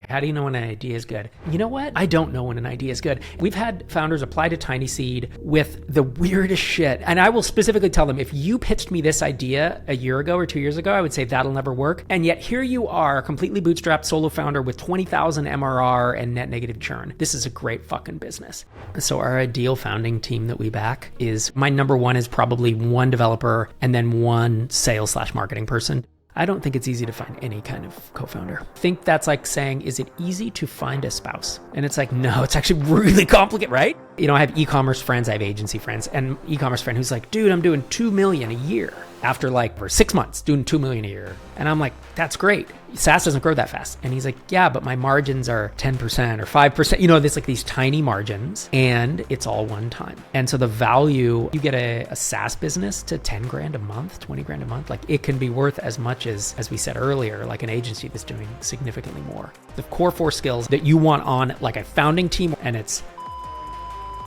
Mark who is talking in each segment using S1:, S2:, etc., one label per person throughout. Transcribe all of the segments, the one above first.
S1: How do you know when an idea is good? You know what? I don't know when an idea is good. We've had founders apply to TinySeed with the weirdest shit. And I will specifically tell them, if you pitched me this idea a year ago or 2 years ago, I would say that'll never work. And yet here you are, completely bootstrapped solo founder with 20,000 MRR and net negative churn. This is a great fucking business. So our ideal founding team that we back is, my number one is probably one developer and then one sales/marketing person. I don't think it's easy to find any kind of co-founder. I think that's like saying, is it easy to find a spouse? And it's like, no, it's actually really complicated, right? You know, I have e-commerce friends, I have agency friends, and e-commerce friend who's like, dude, I'm doing 2 million a year after like for 6 months, doing 2 million a year. And I'm like, that's great. SaaS doesn't grow that fast. And he's like, yeah, but my margins are 10% or 5%. You know, there's like these tiny margins and it's all one time. And so the value, you get a SaaS business to 10 grand a month, 20 grand a month, like it can be worth as much as we said earlier, like an agency that's doing significantly more. The core 4 skills that you want on like a founding team, and it's,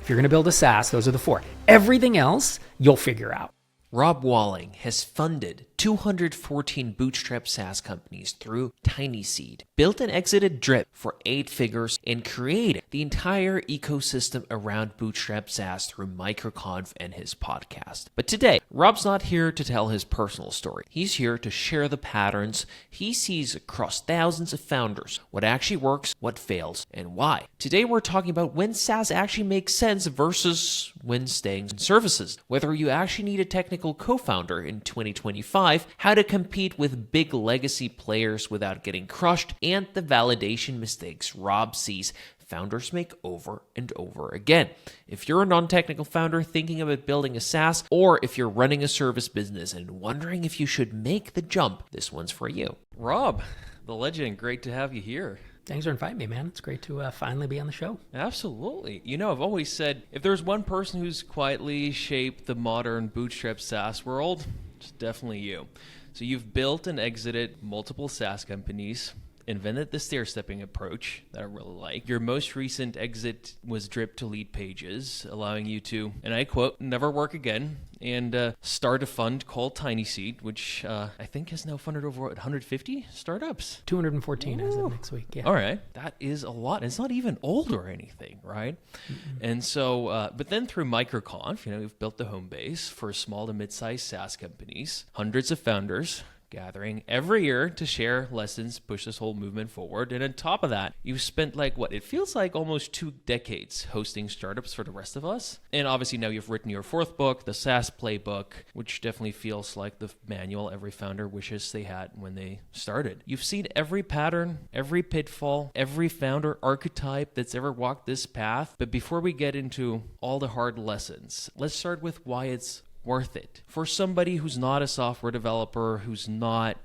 S1: if you're going to build a SaaS, those are the 4. Everything else you'll figure out.
S2: Rob Walling has funded 214 bootstrap SaaS companies through TinySeed, built and exited Drip for 8 figures, and created the entire ecosystem around bootstrap SaaS through MicroConf and his podcast. But today, Rob's not here to tell his personal story. He's here to share the patterns he sees across thousands of founders, what actually works, what fails, and why. Today, we're talking about when SaaS actually makes sense versus when staying in services, whether you actually need a technical co-founder in 2025, how to compete with big legacy players without getting crushed, and the validation mistakes Rob sees founders make over and over again. If you're a non-technical founder thinking about building a SaaS, or if you're running a service business and wondering if you should make the jump, this one's for you.
S3: Rob, the legend, great to have you here.
S1: Thanks for inviting me, man. It's great to finally be on the show.
S3: Absolutely. You know, I've always said, if there's one person who's quietly shaped the modern bootstrap SaaS world, it's definitely you. So you've built and exited multiple SaaS companies, invented the stair-stepping approach that I really like. Your most recent exit was Drip to Lead Pages, allowing you to, and I quote, never work again, and start a fund called TinySeed, which I think has now funded over 150 startups.
S1: 214 as of next week, yeah.
S3: All right. That is a lot. It's not even old or anything, right? Mm-hmm. And so, but then through MicroConf, you know, we've built the home base for small to mid-sized SaaS companies, hundreds of founders, gathering every year to share lessons, push this whole movement forward. And on top of that, you've spent it feels like almost 2 decades hosting startups for the rest of us. And obviously now you've written your 4th book, the SaaS Playbook, which definitely feels like the manual every founder wishes they had when they started. You've seen every pattern, every pitfall, every founder archetype that's ever walked this path. But before we get into all the hard lessons, let's start with why it's worth it. For somebody who's not a software developer, who's not,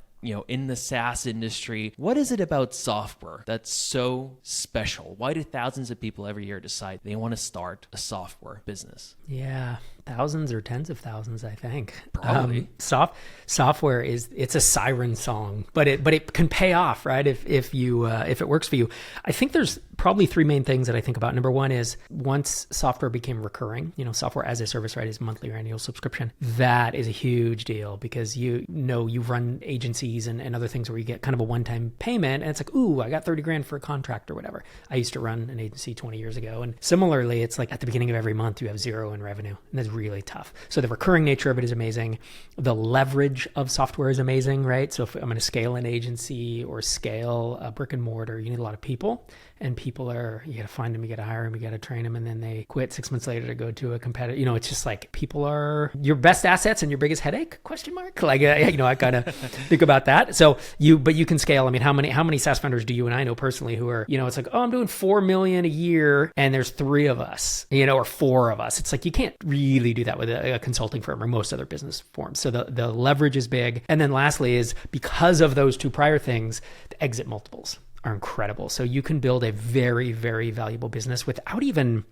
S3: in the SaaS industry, what is it about software that's so special? Why do thousands of people every year decide they want to start a software business?
S1: Yeah, thousands or tens of thousands, I think.
S3: Probably.
S1: Software it's a siren song, but it can pay off, right? If it works for you. I think there's probably 3 main things that I think about. Number one is, once software became recurring, software as a service, right, is monthly or annual subscription. That is a huge deal, because you run agencies and other things where you get kind of a one-time payment, and it's like, ooh, I got 30 grand for a contract or whatever. I used to run an agency 20 years ago, and similarly, it's like at the beginning of every month you have 0 in revenue, and that's really tough. So the recurring nature of it is amazing. The leverage of software is amazing, right? So if I'm going to scale an agency or scale a brick and mortar, you need a lot of people. And people you got to find them, you got to hire them, you got to train them, and then they quit 6 months later to go to a competitor. It's just like, people are your best assets and your biggest headache? ? Like, I kind of think about that. So but you can scale. I mean, how many SaaS founders do you and I know personally who are, it's like, oh, I'm doing 4 million a year, and there's 3 of us, or 4 of us. It's like, you can't really do that with a consulting firm or most other business forms. So the leverage is big. And then lastly is, because of those 2 prior things, the exit multiples are incredible. So you can build a very, very valuable business without even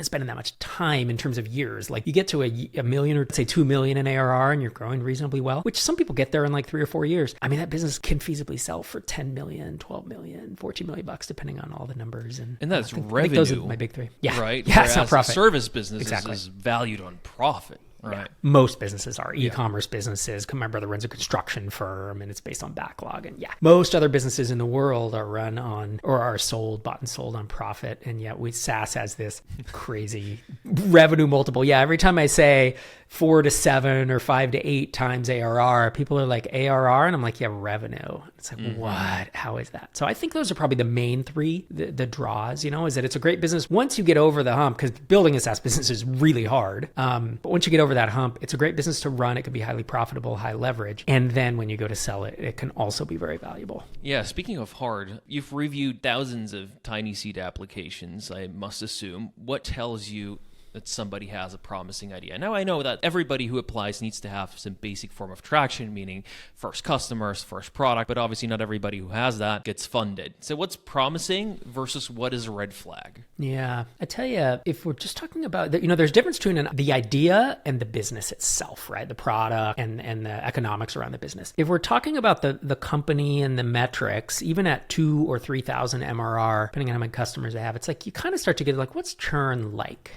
S1: spending that much time in terms of years. Like, you get to a million, or say 2 million in ARR, and you're growing reasonably well, which some people get there in like 3 or 4 years. I mean, that business can feasibly sell for 10 million, 12 million, 14 million bucks, depending on all the numbers. And
S3: that's
S1: I think
S3: revenue.
S1: those are my big 3. Yeah.
S3: Right.
S1: Yeah. It's not profit.
S3: Service business
S1: Exactly.
S3: is valued on profit. Right.
S1: Most businesses are. E-commerce businesses. My brother runs a construction firm and it's based on backlog. And most other businesses in the world are run on or are sold, bought and sold on profit. And yet SaaS has this crazy revenue multiple. Yeah, every time I say 4 to 7 or 5 to 8 times ARR, people are like, ARR? And I'm like, yeah, revenue. It's like, what? How is that? So I think those are probably the main three, the draws, is that it's a great business. Once you get over the hump, because building a SaaS business is really hard. But once you get over that hump, it's a great business to run. It can be highly profitable, high leverage. And then when you go to sell it, it can also be very valuable.
S3: Yeah, speaking of hard, you've reviewed thousands of TinySeed applications, I must assume. What tells you that somebody has a promising idea? Now, I know that everybody who applies needs to have some basic form of traction, meaning first customers, first product, but obviously not everybody who has that gets funded. So what's promising versus what is a red flag?
S1: Yeah, I tell you, if we're just talking about, there's a difference between the idea and the business itself, right? The product and the economics around the business. If we're talking about the company and the metrics, even at 2,000 or 3,000 MRR, depending on how many customers they have, it's like you kind of start to get like, what's churn like?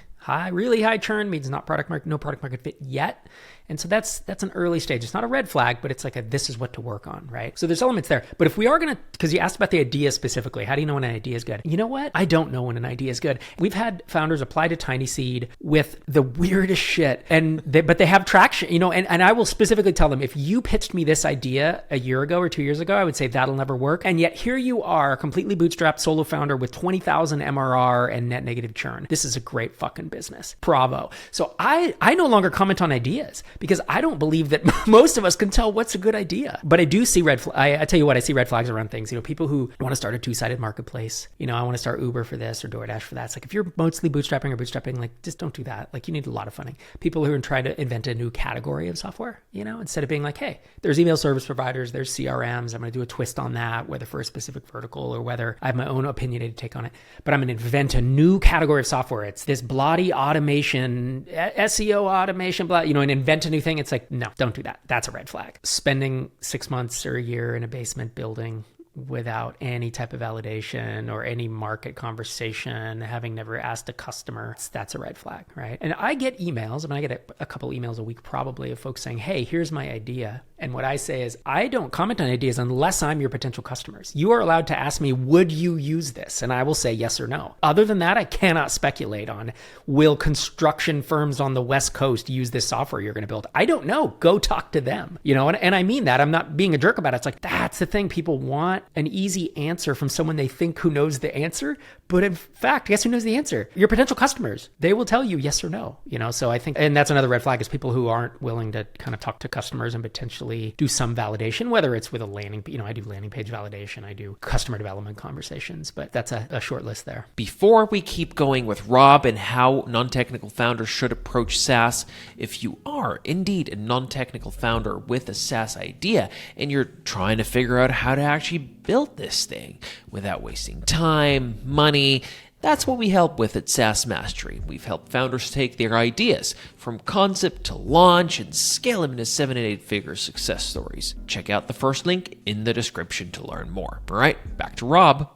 S1: Really high churn means no product market fit yet. And so that's an early stage. It's not a red flag, but it's like this is what to work on, right? So there's elements there. But if we are going to, because you asked about the idea specifically, how do you know when an idea is good? You know what? I don't know when an idea is good. We've had founders apply to TinySeed with the weirdest shit, but they have traction, and I will specifically tell them, if you pitched me this idea a year ago or 2 years ago, I would say that'll never work. And yet here you are, completely bootstrapped solo founder with 20,000 MRR and net negative churn. This is a great fucking business. Bravo. So I no longer comment on ideas, because I don't believe that most of us can tell what's a good idea. But I do see red flags. I tell you what, I see red flags around things. People who want to start a two-sided marketplace. I want to start Uber for this or DoorDash for that. It's like, if you're mostly bootstrapping, like, just don't do that. Like, you need a lot of funding. People who are trying to invent a new category of software, instead of being like, hey, there's email service providers, there's CRMs. I'm going to do a twist on that, whether for a specific vertical or whether I have my own opinionated take on it. But I'm going to invent a new category of software. It's this bloody automation, SEO automation, and invent a new thing. It's like, no, don't do that. That's a red flag. Spending 6 months or a year in a basement building without any type of validation or any market conversation, having never asked a customer, that's a red flag, right? And I get emails, I get a couple emails a week probably of folks saying, hey, here's my idea. And what I say is, I don't comment on ideas unless I'm your potential customers. You are allowed to ask me, would you use this? And I will say yes or no. Other than that, I cannot speculate on, will construction firms on the West Coast use this software you're going to build? I don't know. Go talk to them. And I mean that. I'm not being a jerk about it. It's like, that's the thing. People want an easy answer from someone they think who knows the answer. But in fact, guess who knows the answer? Your potential customers. They will tell you yes or no. So I think, and that's another red flag, is people who aren't willing to kind of talk to customers and potentially do some validation, whether it's with a landing, I do landing page validation, I do customer development conversations, but that's a short list there.
S2: Before we keep going with Rob and how non-technical founders should approach SaaS, if you are indeed a non-technical founder with a SaaS idea and you're trying to figure out how to actually build this thing without wasting time, money, that's what we help with at SaaS Mastery. We've helped founders take their ideas from concept to launch and scale them into 7 and 8 figure success stories. Check out the first link in the description to learn more. All right, back to Rob.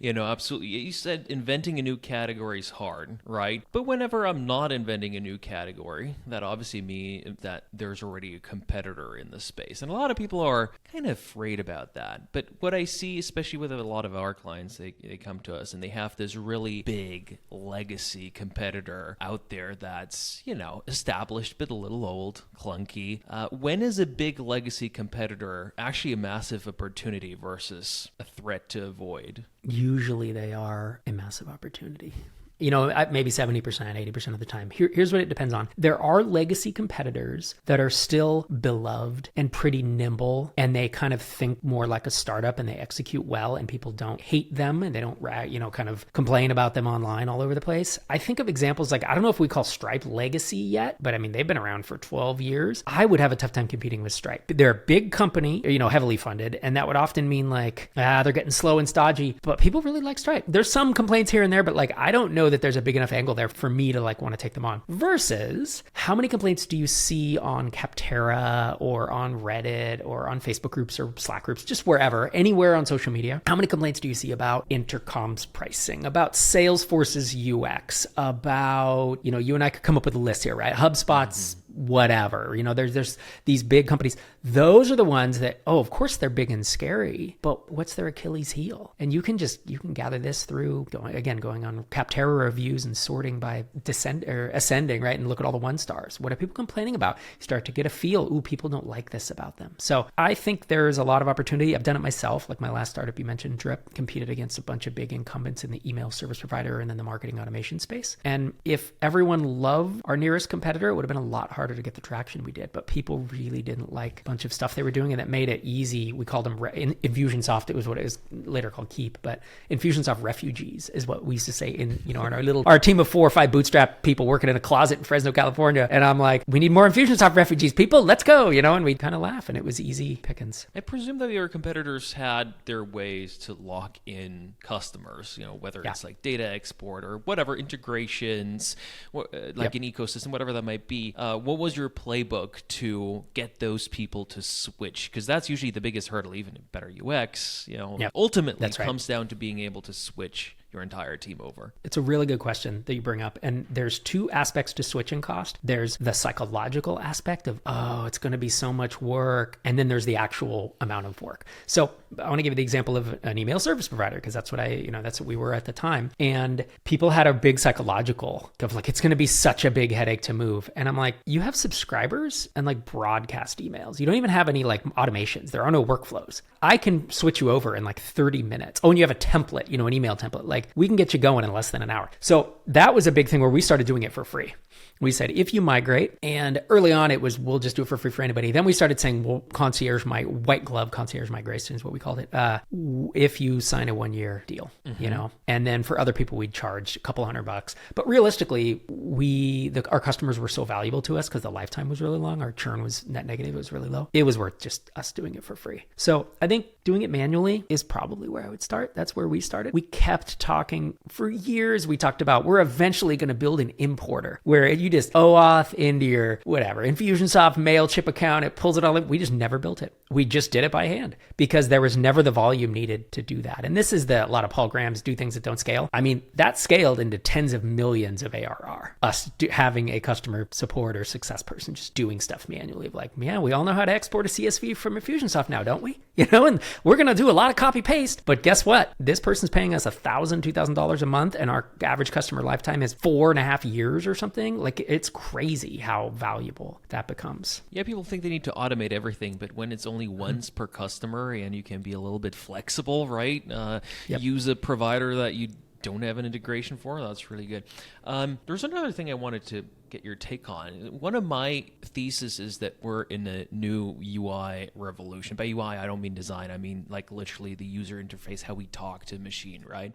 S3: Absolutely. You said inventing a new category is hard, right? But whenever I'm not inventing a new category, that obviously means that there's already a competitor in the space. And a lot of people are kind of afraid about that. But what I see, especially with a lot of our clients, they come to us and they have this really big legacy competitor out there that's, established but a little old, clunky. When is a big legacy competitor actually a massive opportunity versus a threat to avoid?
S1: Usually they are a massive opportunity. Maybe 70%, 80% of the time. Here's what it depends on. There are legacy competitors that are still beloved and pretty nimble, and they kind of think more like a startup and they execute well, and people don't hate them and they don't, kind of complain about them online all over the place. I think of examples like, I don't know if we call Stripe legacy yet, but they've been around for 12 years. I would have a tough time competing with Stripe. They're a big company, heavily funded, and that would often mean like, they're getting slow and stodgy, but people really like Stripe. There's some complaints here and there, but I don't know that there's a big enough angle there for me to want to take them on. Versus, how many complaints do you see on Capterra or on Reddit or on Facebook groups or Slack groups, just wherever, anywhere on social media? How many complaints do you see about Intercom's pricing, about Salesforce's UX, about, you and I could come up with a list here, right? HubSpot's whatever. There's these big companies. Those are the ones that, of course they're big and scary, but what's their Achilles heel? And you can gather this through going on Capterra reviews and sorting by ascending, right? And look at all the 1 stars. What are people complaining about? You start to get a feel, people don't like this about them. So I think there's a lot of opportunity. I've done it myself. Like my last startup you mentioned, Drip, competed against a bunch of big incumbents in the email service provider and then the marketing automation space. And if everyone loved our nearest competitor, it would have been a lot harder to get the traction we did. But people really didn't like a bunch of stuff they were doing, and that made it easy. We called them Infusionsoft. It was what it was later called Keep, but Infusionsoft refugees is what we used to say in our team of 4 or 5 bootstrap people working in a closet in Fresno, California. And I'm like, we need more Infusionsoft refugees, people. Let's go, and we'd kind of laugh, and it was easy pickings.
S3: I presume that your competitors had their ways to lock in customers, whether it's like data export or whatever, integrations, like an ecosystem, whatever that might be. What was your playbook to get those people to switch? Because that's usually the biggest hurdle, even in better UX, ultimately comes down to being able to switch your entire team over?
S1: It's a really good question that you bring up. And there's 2 aspects to switching cost. There's the psychological aspect of, it's going to be so much work. And then there's the actual amount of work. So I want to give you the example of an email service provider, because that's what that's what we were at the time. And people had a big psychological of like, it's going to be such a big headache to move. And I'm like, you have subscribers and like broadcast emails. You don't even have any like automations. There are no workflows. I can switch you over in like 30 minutes. Oh, and you have a template, an email template. Like we can get you going in less than an hour. So that was a big thing where we started doing it for free. We said, if you migrate, and early on it was, we'll just do it for free for anybody. Then we started saying, well, white glove concierge migration is what we called it. If you sign a 1-year deal, and then for other people, we'd charge a couple $100. But realistically, our customers were so valuable to us because the lifetime was really long. Our churn was net negative. It was really low. It was worth just us doing it for free. So I think doing it manually is probably where I would start. That's where we started. We kept talking for years. We talked about, we're eventually going to build an importer where you just OAuth into your whatever Infusionsoft MailChimp account. It pulls it all in. We just never built it. We just did it by hand because there was never the volume needed to do that. And this is a lot of Paul Graham's do things that don't scale. I mean, that scaled into tens of millions of ARR. Us having a customer support or success person just doing stuff manually. Like, yeah, we all know how to export a CSV from Infusionsoft now, don't we? And we're going to do a lot of copy paste. But guess what? This person's paying us $1,000, $2,000 a month, and our average customer lifetime is 4.5 years or something. Like, it's crazy how valuable that becomes.
S3: Yeah, people think they need to automate everything, but when it's only once per customer and you can be a little bit flexible, right? Use a provider that you don't have an integration for. That's really good. There's another thing I wanted to get your take on. One of my theses is that we're in a new UI revolution. By UI, I don't mean design. I mean like literally the user interface, how we talk to machine, right?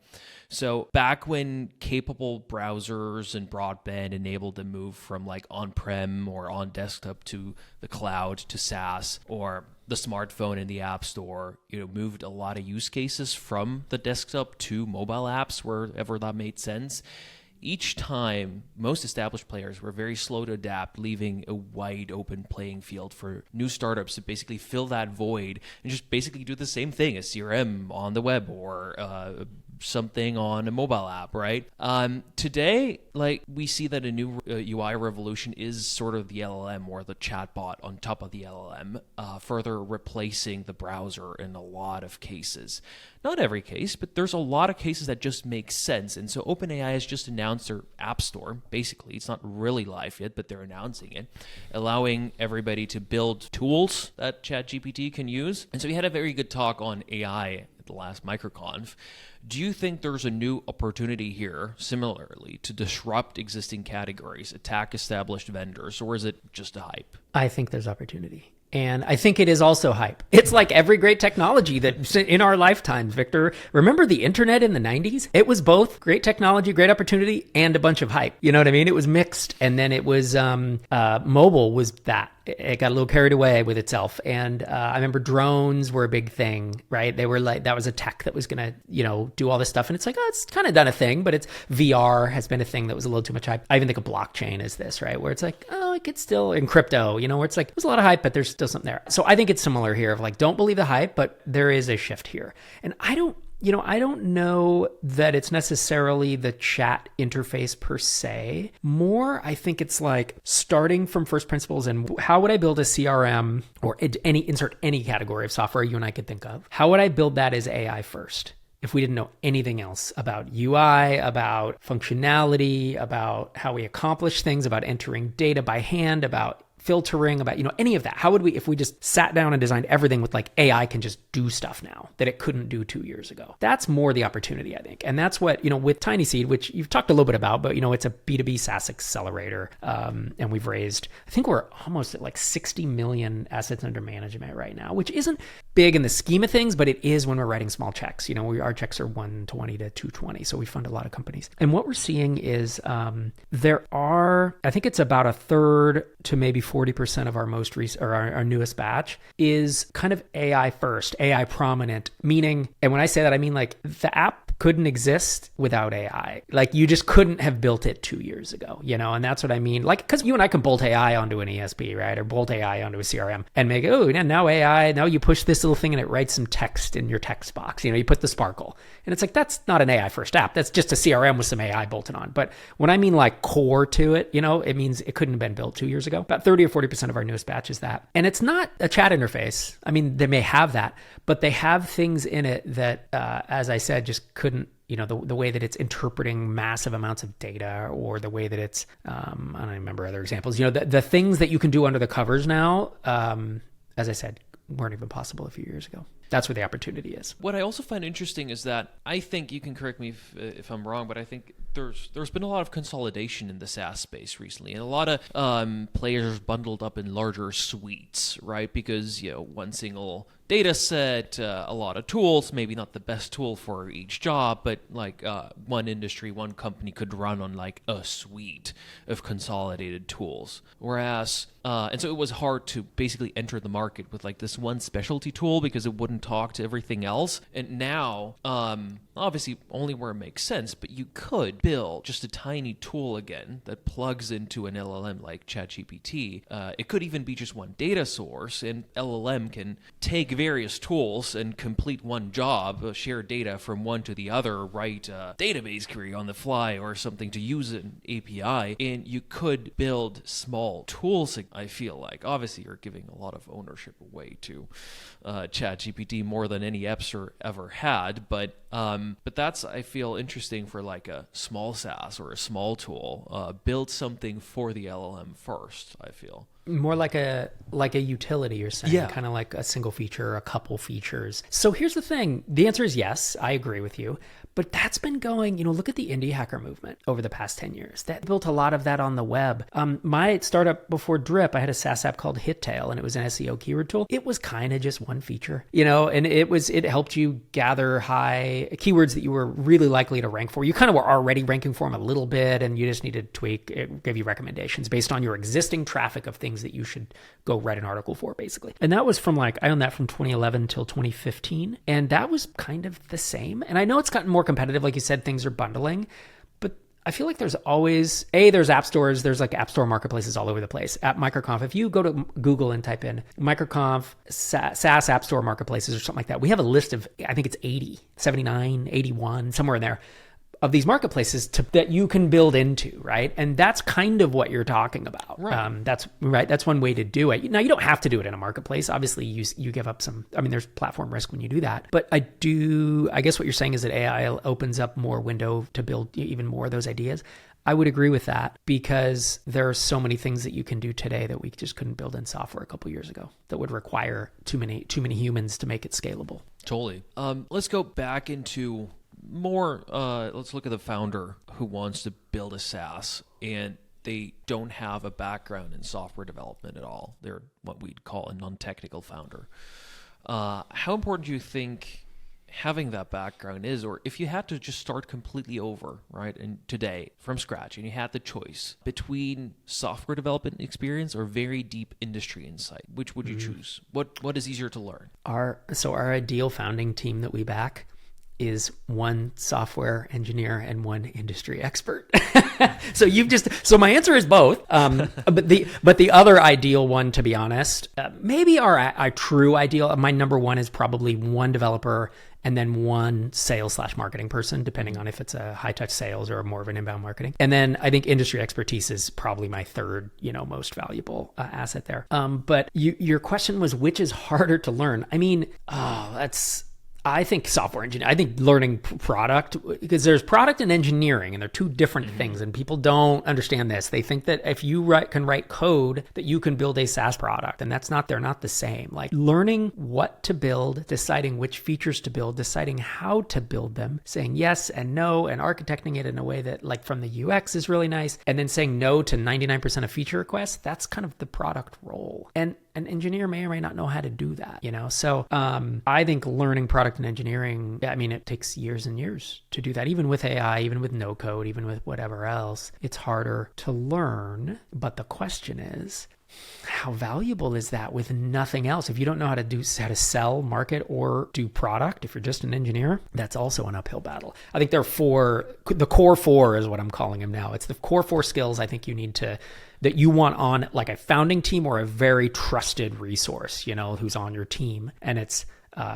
S3: So back when capable browsers and broadband enabled the move from like on-prem or on desktop to the cloud to SaaS, or the smartphone and the app store, moved a lot of use cases from the desktop to mobile apps wherever that made sense. Each time, most established players were very slow to adapt, leaving a wide open playing field for new startups to basically fill that void and just basically do the same thing, a CRM on the web or something on a mobile app, right? Today, like, we see that a new UI revolution is sort of the LLM or the chatbot on top of the LLM, further replacing the browser in a lot of cases. Not every case, but there's a lot of cases that just make sense. And so OpenAI has just announced their app store. Basically, it's not really live yet, but they're announcing it, allowing everybody to build tools that ChatGPT can use. And so we had a very good talk on AI at the last MicroConf. Do you think there's a new opportunity here, similarly, to disrupt existing categories, attack established vendors, or is it just a hype?
S1: I think there's opportunity. And I think it is also hype. It's like every great technology that's in our lifetimes, Victor. Remember the internet in the 90s? It was both great technology, great opportunity, and a bunch of hype. You know what I mean? It was mixed. And then it was mobile was that. It got a little carried away with itself. And I remember drones were a big thing, right? They were like, that was a tech that was going to, do all this stuff. And it's like, oh, it's kind of done a thing, but it's VR has been a thing that was a little too much hype. I even think of blockchain as this, right? Where it's like, oh, it could still, in crypto, where it's like, there's a lot of hype, but there's still something there. So I think it's similar here of like, don't believe the hype, but there is a shift here. And I don't I don't know that it's necessarily the chat interface per se. More, I think it's like starting from first principles and how would I build a CRM or insert any category of software you and I could think of. How would I build that as AI first? If we didn't know anything else about UI, about functionality, about how we accomplish things, about entering data by hand, about filtering, about, any of that. How would we, if we just sat down and designed everything with like AI can just do stuff now that it couldn't do 2 years ago? That's more the opportunity, I think. And that's what, with TinySeed, which you've talked a little bit about, but it's a B2B SaaS accelerator. And we've raised, I think we're almost at like 60 million assets under management right now, which isn't big in the scheme of things, but it is when we're writing small checks. Our checks are 120 to 220. So we fund a lot of companies. And what we're seeing is there are, I think it's about a third to maybe 40% of our most recent or our newest batch is kind of AI first, AI prominent, meaning, and when I say that, I mean like the app couldn't exist without AI. Like you just couldn't have built it 2 years ago, and that's what I mean. Like, because you and I can bolt AI onto an ESP, right? Or bolt AI onto a CRM and make it, now AI, now you push this little thing and it writes some text in your text box. You put the sparkle. And it's like, that's not an AI first app. That's just a CRM with some AI bolted on. But when I mean like core to it, it means it couldn't have been built 2 years ago. About 30 or 40% of our newest batch is that. And it's not a chat interface. I mean, they may have that, but they have things in it that, as I said, just couldn't, the way that it's interpreting massive amounts of data, or the way that it's, I don't remember other examples, the things that you can do under the covers now, as I said, weren't even possible a few years ago. That's where the opportunity is.
S3: What I also find interesting is that I think, you can correct me if I'm wrong, but I think there's been a lot of consolidation in the SaaS space recently, and a lot of players bundled up in larger suites, right? Because one single data set, a lot of tools, maybe not the best tool for each job, but like one industry, one company could run on like a suite of consolidated tools. Whereas, and so it was hard to basically enter the market with like this one specialty tool because it wouldn't talk to everything else. And now, obviously only where it makes sense, but you could build just a tiny tool again that plugs into an LLM like ChatGPT. It could even be just one data source, and LLM can take various tools and complete one job, share data from one to the other, write a database query on the fly or something to use an API, and you could build small tools. I feel like obviously you're giving a lot of ownership away to ChatGPT more than any Epster ever had, but that's, I feel, interesting for like a small SaaS or a small tool. Build something for the LLM first, I feel.
S1: More like a utility, you're saying, kind of like a single feature, a couple features. So here's the thing. The answer is yes, I agree with you. But that's been going, look at the indie hacker movement over the past 10 years. That built a lot of that on the web. My startup before Drip, I had a SaaS app called HitTail, and it was an SEO keyword tool. It was kind of just one feature, and it helped you gather high keywords that you were really likely to rank for. You kind of were already ranking for them a little bit, and you just needed to tweak. It gave you recommendations based on your existing traffic of things that you should go write an article for, basically. And that was from I owned that from 2011 till 2015. And that was kind of the same. And I know it's gotten more competitive. Like you said, things are bundling, but I feel like there's always, there's app stores, there's like app store marketplaces all over the place. At MicroConf, if you go to Google and type in MicroConf SaaS app store marketplaces or something like that, we have a list of, I think it's 80, 79, 81, somewhere in there, of these marketplaces that you can build into, right? And that's kind of what you're talking about.
S3: Right.
S1: That's right. That's one way to do it. Now, you don't have to do it in a marketplace. Obviously, you give up some, there's platform risk when you do that. But I guess what you're saying is that AI opens up more window to build even more of those ideas. I would agree with that, because there are so many things that you can do today that we just couldn't build in software a couple years ago that would require too many humans to make it scalable.
S3: Totally. Let's go back into more, let's look at the founder who wants to build a SaaS and they don't have a background in software development at all. They're what we'd call a non-technical founder. How important do you think having that background is, or if you had to just start completely over, right, and today from scratch, and you had the choice between software development experience or very deep industry insight, which would you choose? What is easier to learn?
S1: Our ideal founding team that we back is one software engineer and one industry expert. So my answer is both. But the other ideal one, to be honest, maybe our true ideal, my number one is probably one developer and then one sales/marketing person, depending on if it's a high touch sales or more of an inbound marketing. And then I think industry expertise is probably my third, most valuable asset there. But your question was, which is harder to learn? I mean, I think software engineering, I think learning product, because there's product and engineering, and they're two different things, and people don't understand this. They think that if you can write code, that you can build a SaaS product, and they're not the same. Like learning what to build, deciding which features to build, deciding how to build them, saying yes and no, and architecting it in a way that, like, from the UX is really nice, and then saying no to 99% of feature requests, that's kind of the product role. And an engineer may or may not know how to do that, So I think learning product and engineering, I mean, it takes years and years to do that. Even with AI, even with no code, even with whatever else, it's harder to learn. But the question is, how valuable is that with nothing else? If you don't know how to sell, market, or do product, if you're just an engineer, that's also an uphill battle. I think the core four is what I'm calling them now. It's the core four skills I think you need that you want on like a founding team or a very trusted resource, who's on your team. And it's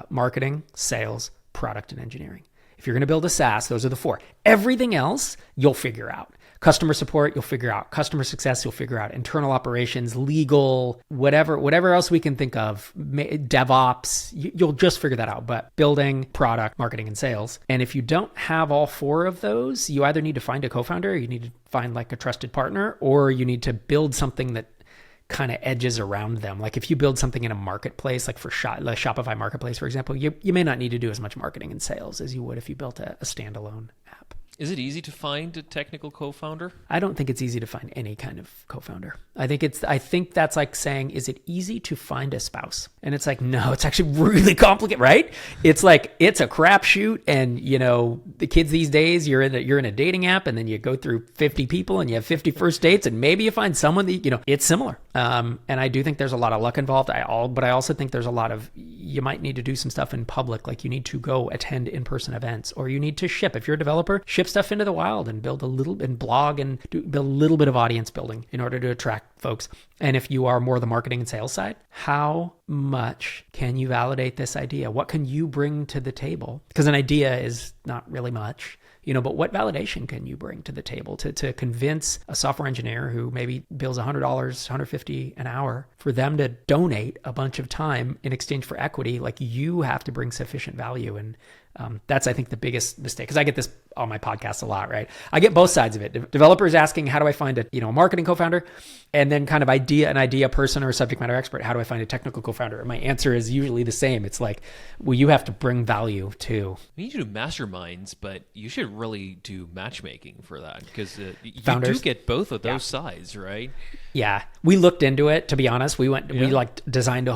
S1: marketing, sales, product, and engineering. If you're going to build a SaaS, those are the four. Everything else, you'll figure out. Customer support, you'll figure out. Customer success, you'll figure out. Internal operations, legal, whatever else we can think of, DevOps, you'll just figure that out. But building, product, marketing, and sales. And if you don't have all four of those, you either need to find a co-founder, or you need to find like a trusted partner, or you need to build something that kind of edges around them. Like if you build something in a marketplace, like for the Shopify marketplace, for example, you may not need to do as much marketing and sales as you would if you built a standalone app.
S3: Is it easy to find a technical co-founder?
S1: I don't think it's easy to find any kind of co-founder. I think that's like saying, is it easy to find a spouse? And it's like, no, it's actually really complicated, right? It's like, it's a crapshoot. And the kids these days, you're in a dating app, and then you go through 50 people and you have 50 first dates, and maybe you find someone that, it's similar. And I do think there's a lot of luck involved. But I also think there's a lot of, you might need to do some stuff in public. Like you need to go attend in-person events, or you need to ship. If you're a developer, ship stuff into the wild and build a little and blog and build a little bit of audience building in order to attract folks. And if you are more the marketing and sales side, how much can you validate this idea? What can you bring to the table? Because an idea is not really much. But what validation can you bring to the table to convince a software engineer who maybe bills $100, $150 an hour for them to donate a bunch of time in exchange for equity? Like you have to bring sufficient value. And that's, I think, the biggest mistake, because I get this on my podcast a lot, right? I get both sides of it. Developers asking, how do I find a marketing co-founder? And then kind of an idea person or a subject matter expert. How do I find a technical co-founder? And my answer is usually the same. It's like, well, you have to bring value too.
S3: You need to do masterminds, but you should really do matchmaking for that, because you
S1: Founders.
S3: do get both of those sides, right?
S1: Yeah, we looked into it. To be honest, we started designing a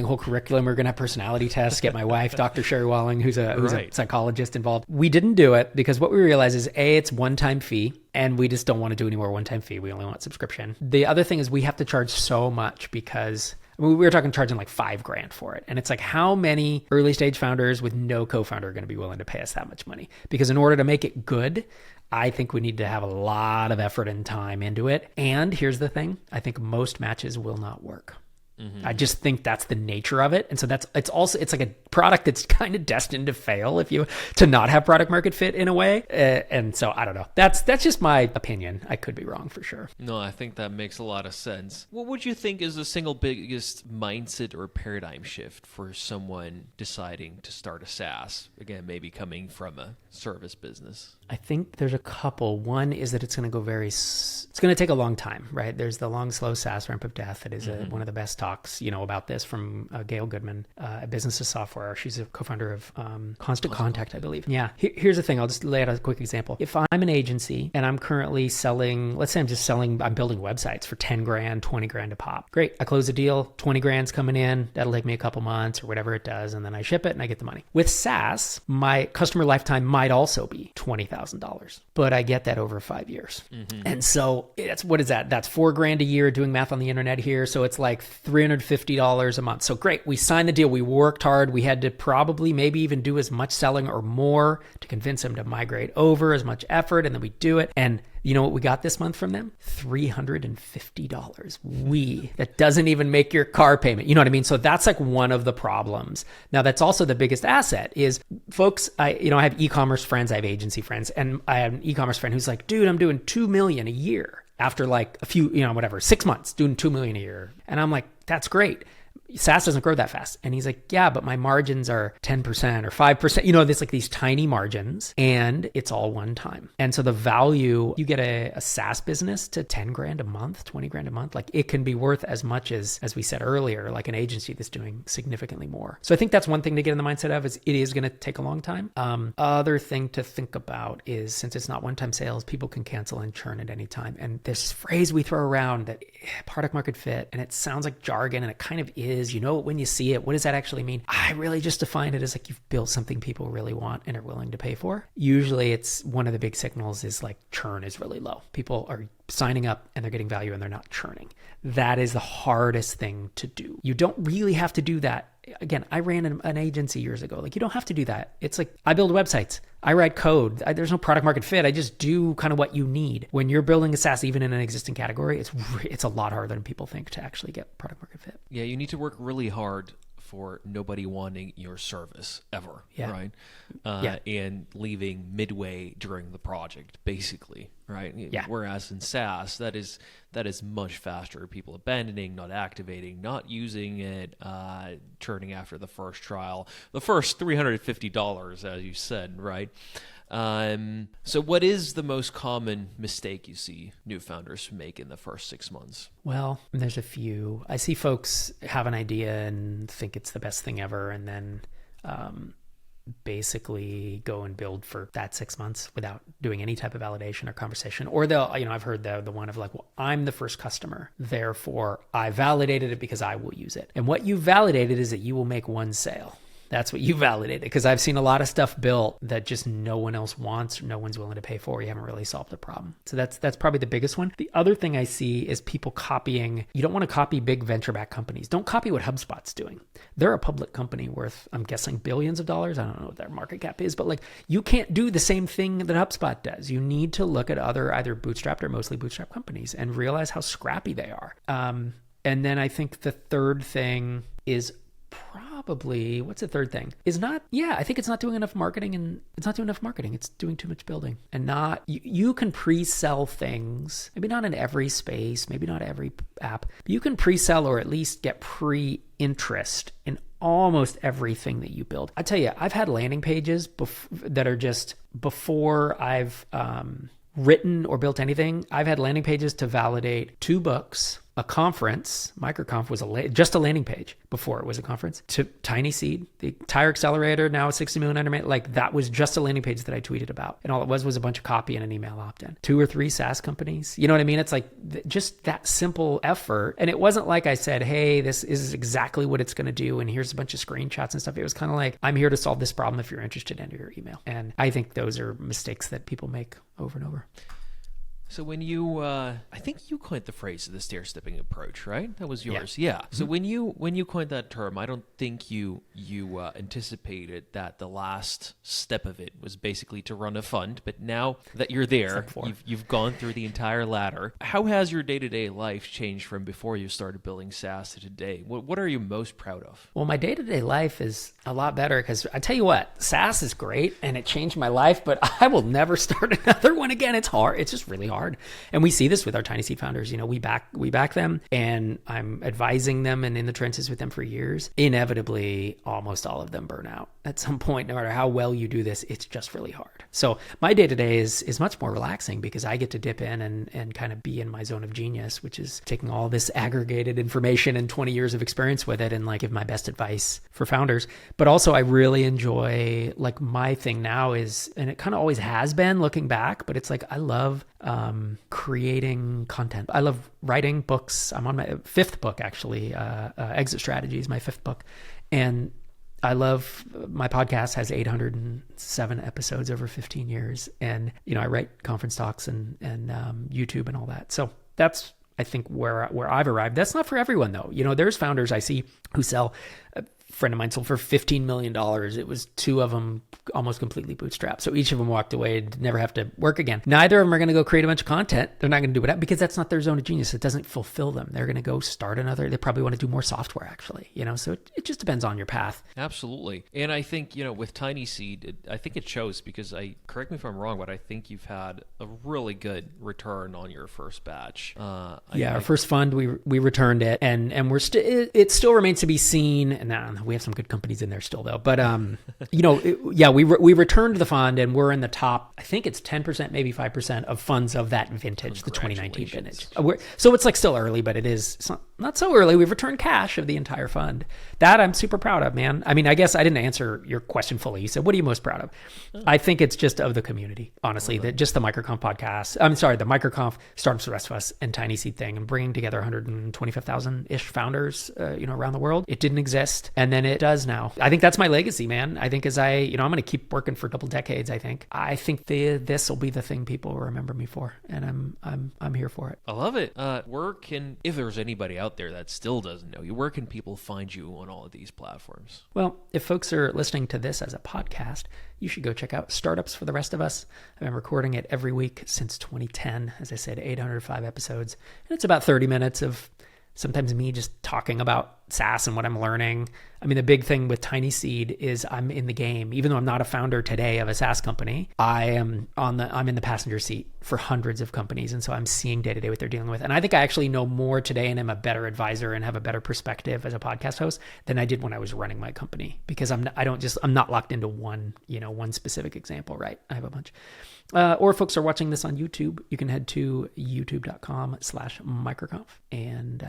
S1: whole curriculum. We were going to have personality tests. Get my wife, Dr. Sherry Walling, who's a psychologist, involved. We didn't do it because what we realized is it's one-time fee, and we just don't want to do any more one-time fee. We only want subscription. The other thing is we have to charge so much because we were talking charging like $5,000 for it. And it's like, how many early stage founders with no co-founder are going to be willing to pay us that much money? Because in order to make it good, I think we need to have a lot of effort and time into it. And here's the thing. I think most matches will not work. Mm-hmm. I just think that's the nature of it. And so it's like a product that's kind of destined to fail to not have product market fit in a way. And so I don't know. That's just my opinion. I could be wrong for sure.
S3: No, I think that makes a lot of sense. What would you think is the single biggest mindset or paradigm shift for someone deciding to start a SaaS? Again, maybe coming from a service business.
S1: I think there's a couple. One is that it's going to go it's going to take a long time, right? There's the long, slow SaaS ramp of death. That is one of the best talks, about this from Gail Goodman, a business of software. She's a co-founder of Constant Contact, I believe. Yeah. Here's the thing. I'll just lay out a quick example. If I'm an agency and I'm currently selling, let's say I'm building websites for $10,000, $20,000 a pop. Great. I close a deal, $20,000's coming in. That'll take me a couple months or whatever it does. And then I ship it and I get the money. With SaaS, my customer lifetime might also be $20,000, but I get that over 5 years. Mm-hmm. And so what is that? That's $4,000 a year, doing math on the internet here. So it's like $350 a month. So great. We signed the deal. We worked hard. We had to probably maybe even do as much selling or more to convince them to migrate over, as much effort, and then we do it. And you know what we got this month from them? $350. That doesn't even make your car payment. You know what I mean? So that's like one of the problems. Now that's also the biggest asset is folks, I have e-commerce friends, I have agency friends, and I have an e-commerce friend who's like, dude, I'm doing 2 million a year after like a few, 6 months doing 2 million a year. And I'm like, that's great. SaaS doesn't grow that fast. And he's like, yeah, but my margins are 10% or 5%. There's like these tiny margins and it's all one time. And so the value, you get a SaaS business to 10 grand a month, 20 grand a month, like it can be worth as much as we said earlier, like an agency that's doing significantly more. So I think that's one thing to get in the mindset of is it is going to take a long time. Other thing to think about is since it's not one-time sales, people can cancel and churn at any time. And this phrase we throw around that product market fit, and it sounds like jargon and it kind of is, when you see it, what does that actually mean? I really just define it as like you've built something people really want and are willing to pay for. Usually it's one of the big signals is like churn is really low. People are signing up and they're getting value and they're not churning. That is the hardest thing to do. You don't really have to do that. Again, I ran an agency years ago. Like you don't have to do that. It's like I build websites. I write code. There's no product market fit. I just do kind of what you need. When you're building a SaaS, even in an existing category, it's a lot harder than people think to actually get product market fit.
S3: Yeah, you need to work really hard for nobody wanting your service ever, right? And leaving midway during the project, basically, right?
S1: Yeah.
S3: Whereas in SaaS, that is much faster. People abandoning, not activating, not using it, churning after the first trial, the first $350, as you said, right? So what is the most common mistake you see new founders make in the first 6 months?
S1: Well, there's a few. I see folks have an idea and think it's the best thing ever, and then basically go and build for that 6 months without doing any type of validation or conversation. Or they'll, I've heard the one of like, well, I'm the first customer, therefore I validated it because I will use it. And what you validated is that you will make one sale. That's what you validated, because I've seen a lot of stuff built that just no one else wants, or no one's willing to pay for. You haven't really solved the problem. So that's probably the biggest one. The other thing I see is people copying. You don't want to copy big venture-backed companies. Don't copy what HubSpot's doing. They're a public company worth, I'm guessing, billions of dollars. I don't know what their market cap is, but like you can't do the same thing that HubSpot does. You need to look at other either bootstrapped or mostly bootstrapped companies and realize how scrappy they are. And then I think the third thing is probably, what's the third thing? I think it's not doing enough marketing, and it's not doing enough marketing. It's doing too much building and not, you can pre-sell things, maybe not in every space, maybe not every app, but you can pre-sell or at least get pre-interest in almost everything that you build. I tell you, I've had landing pages that are just before I've written or built anything. I've had landing pages to validate 2 books, a conference. MicroConf was just a landing page before it was a conference, to TinySeed, the entire accelerator, now a 60 million under, like that was just a landing page that I tweeted about. And all it was a bunch of copy and an email opt-in. 2 or 3 SaaS companies. You know what I mean? It's like just that simple effort. And it wasn't like I said, hey, this is exactly what it's going to do, and here's a bunch of screenshots and stuff. It was kind of like, I'm here to solve this problem. If you're interested, enter your email. And I think those are mistakes that people make over and over.
S3: So when you, I think you coined the phrase the stair-stepping approach, right? That was yours. Yeah. Mm-hmm. So when you coined that term, I don't think you anticipated that the last step of it was basically to run a fund. But now that you're there, you've gone through the entire ladder. How has your day-to-day life changed from before you started building SaaS to today? What are you most proud of?
S1: Well, my day-to-day life is a lot better, because I tell you what, SaaS is great and it changed my life, but I will never start another one again. It's hard. It's just really hard. And we see this with our TinySeed founders. We back them, and I'm advising them and in the trenches with them for years. Inevitably, almost all of them burn out at some point. No matter how well you do this, it's just really hard. So my day-to-day is much more relaxing, because I get to dip in and kind of be in my zone of genius, which is taking all this aggregated information and 20 years of experience with it and like give my best advice for founders. But also I really enjoy, like, my thing now is, and it kind of always has been looking back, but it's like I love creating content. I love writing books. I'm on my 5th book, actually. Exit Strategy is my 5th book. And I love, my podcast has 807 episodes over 15 years. And, I write conference talks and YouTube and all that. So that's, I think, where I've arrived. That's not for everyone though. There's founders I see who sell friend of mine sold for $15 million. It was 2 of them almost completely bootstrapped. So each of them walked away and never have to work again. Neither of them are going to go create a bunch of content. They're not going to do it because that's not their zone of genius. It doesn't fulfill them. They're going to go start another. They probably want to do more software actually, so it just depends on your path.
S3: Absolutely. And I think, with TinySeed, I think it shows because correct me if I'm wrong, but I think you've had a really good return on your first batch.
S1: Our first fund, we returned it and it still remains to be seen. And we have some good companies in there still though. But, we returned the fund and we're in the top, I think it's 10%, maybe 5% of funds of that vintage, the 2019 vintage. So it's like still early, but it is not so early. We've returned cash of the entire fund. That I'm super proud of, man. I mean, I guess I didn't answer your question fully. You said, what are you most proud of? I think it's just of the community, honestly, that just the MicroConf podcast. I'm sorry, the MicroConf, Startups the Rest of Us, and TinySeed thing, and bringing together 125,000-ish founders, around the world. It didn't exist, and then it does now. I think that's my legacy, man. I think I'm going to keep working for double decades. I think this will be the thing people remember me for, and I'm here for it.
S3: I love it. If there's anybody out there that still doesn't know you, where can people find you on all of these platforms?
S1: Well, if folks are listening to this as a podcast, you should go check out Startups for the Rest of Us. I've been recording it every week since 2010. As I said, 805 episodes. And it's about 30 minutes of sometimes me just talking about SaaS and what I'm learning. I mean, the big thing with TinySeed is I'm in the game. Even though I'm not a founder today of a SaaS company, I'm in the passenger seat for hundreds of companies. And so I'm seeing day to day what they're dealing with. And I think I actually know more today and am a better advisor and have a better perspective as a podcast host than I did when I was running my company, because I'm not locked into one specific example, right? I have a bunch. Or if folks are watching this on YouTube, you can head to youtube.com/microconf. And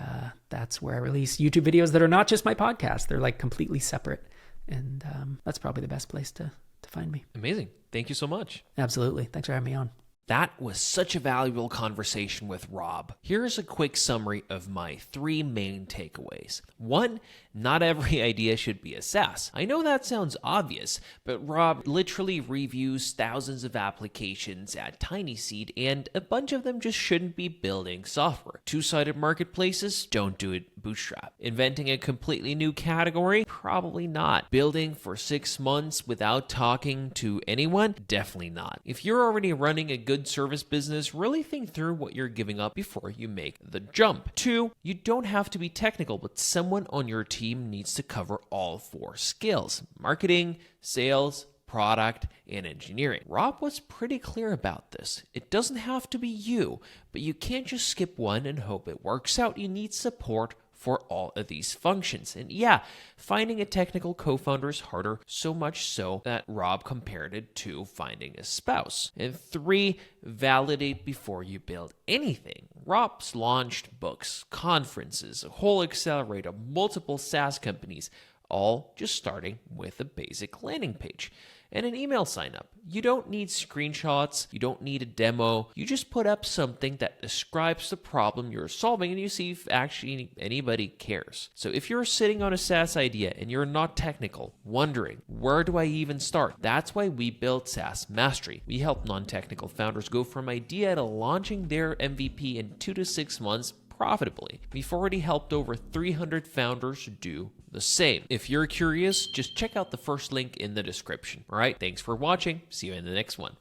S1: that's where I release YouTube videos that are not just my podcast. They're like completely separate. And that's probably the best place to find me.
S3: Amazing. Thank you so much.
S1: Absolutely. Thanks for having me on.
S2: That was such a valuable conversation with Rob. Here's a quick summary of my 3 main takeaways. 1, not every idea should be a SaaS. I know that sounds obvious, but Rob literally reviews thousands of applications at TinySeed, and a bunch of them just shouldn't be building software. Two-sided marketplaces? Don't do it bootstrap. Inventing a completely new category? Probably not. Building for 6 months without talking to anyone? Definitely not. If you're already running a good service business, really think through what you're giving up before you make the jump. 2, you don't have to be technical, but someone on your team needs to cover all 4 skills: marketing, sales, product, and engineering. Rob was pretty clear about this. It doesn't have to be you, but you can't just skip one and hope it works out. You need support for all of these functions. And yeah, finding a technical co-founder is harder, so much so that Rob compared it to finding a spouse. And 3, validate before you build anything. Rob's launched books, conferences, a whole accelerator, multiple SaaS companies, all just starting with a basic landing page and an email sign up. You don't need screenshots. You don't need a demo. You just put up something that describes the problem you're solving and you see if actually anybody cares. So if you're sitting on a SaaS idea and you're not technical, wondering, where do I even start? That's why we built SaaS Mastery. We help non-technical founders go from idea to launching their MVP in 2 to 6 months profitably. We've already helped over 300 founders do the same. If you're curious, just check out the first link in the description. All right, thanks for watching. See you in the next one.